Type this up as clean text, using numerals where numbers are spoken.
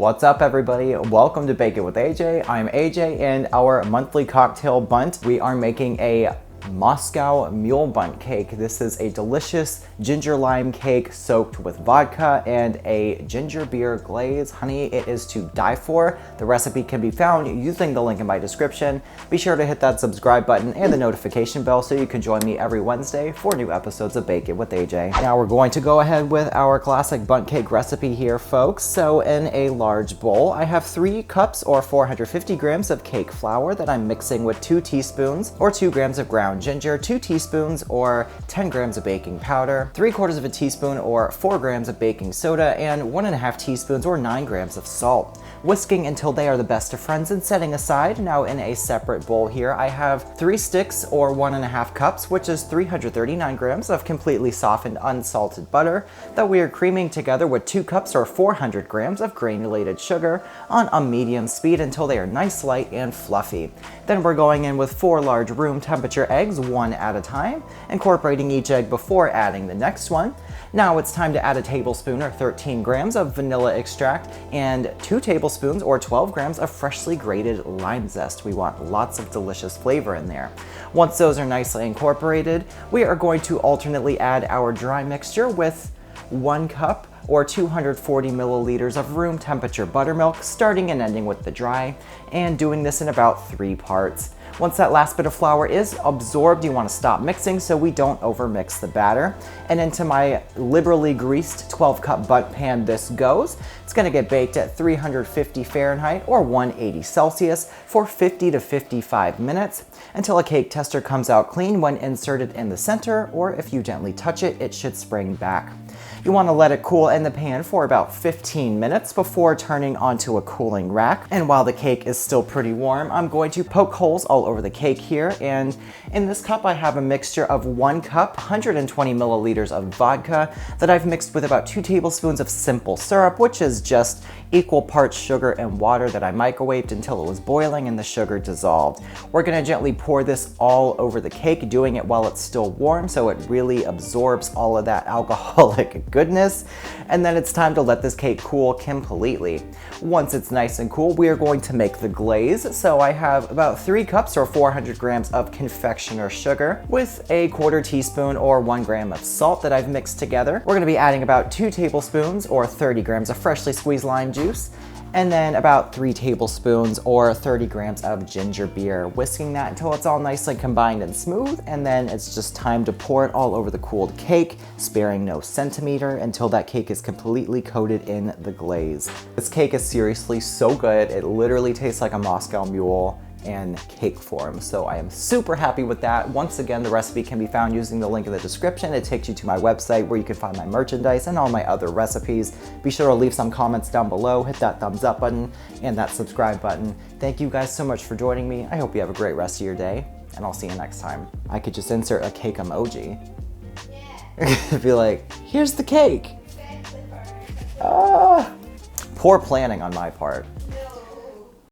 What's up, everybody? Welcome to Bake It with AJ. I'm AJ, and our monthly cocktail bunt, we are making a Moscow Mule Bundt cake. This is a delicious ginger lime cake soaked with vodka and a ginger beer glaze. Honey, it is to die for. The recipe can be found using the link in my description. Be sure to hit that subscribe button and the notification bell so you can join me every Wednesday for new episodes of Bake It with AJ. Now we're going to go ahead with our classic bundt cake recipe here, folks. So in a large bowl, I have 3 cups or 450 grams of cake flour that I'm mixing with 2 teaspoons or 2 grams of ground ginger, 2 teaspoons or 10 grams of baking powder, 3/4 of a teaspoon or 4 grams of baking soda, and 1.5 teaspoons or 9 grams of salt. Whisking until they are the best of friends and setting aside. Now in a separate bowl here, I have 3 sticks or 1.5 cups, which is 339 grams of completely softened unsalted butter that we are creaming together with 2 cups or 400 grams of granulated sugar on a medium speed until they are nice, light, and fluffy. Then we're going in with 4 large room temperature eggs, one at a time, incorporating each egg before adding the next one. Now it's time to add a tablespoon or 13 grams of vanilla extract and 2 tablespoons or 12 grams of freshly grated lime zest. We want lots of delicious flavor in there. Once those are nicely incorporated, we are going to alternately add our dry mixture with 1 cup or 240 milliliters of room temperature buttermilk, starting and ending with the dry, and doing this in about 3 parts. Once that last bit of flour is absorbed, you want to stop mixing so we don't overmix the batter. And into my liberally greased 12-cup bundt pan this goes. It's going to get baked at 350 Fahrenheit or 180 Celsius for 50 to 55 minutes until a cake tester comes out clean when inserted in the center, or if you gently touch it, it should spring back. You want to let it cool in the pan for about 15 minutes before turning onto a cooling rack. And while the cake is still pretty warm, I'm going to poke holes all over the cake here. And in this cup, I have a mixture of 1 cup, 120 milliliters of vodka that I've mixed with about 2 tablespoons of simple syrup, which is just equal parts sugar and water that I microwaved until it was boiling and the sugar dissolved. We're going to gently pour this all over the cake, doing it while it's still warm so it really absorbs all of that alcoholic goodness. And then it's time to let this cake cool completely. Once it's nice and cool, we are going to make the glaze. So I have about 3 cups or 400 grams of confectioner sugar with a 1/4 teaspoon or 1 gram of salt that I've mixed together. We're going to be adding about 2 tablespoons or 30 grams of freshly squeezed lime juice, and then about 3 tablespoons or 30 grams of ginger beer, whisking that until it's all nicely combined and smooth, and then it's just time to pour it all over the cooled cake, sparing no centimeter until that cake is completely coated in the glaze. This cake is seriously so good. It literally tastes like a Moscow Mule in cake form. So I am super happy with that. Once again, the recipe can be found using the link in the description. It takes you to my website where you can find my merchandise and all my other recipes. Be sure to leave some comments down below, hit that thumbs up button and that subscribe button. Thank you guys so much for joining me. I hope you have a great rest of your day, and I'll see you next time. I could just insert a cake emoji. Yeah. Be like, here's the cake. Poor planning on my part.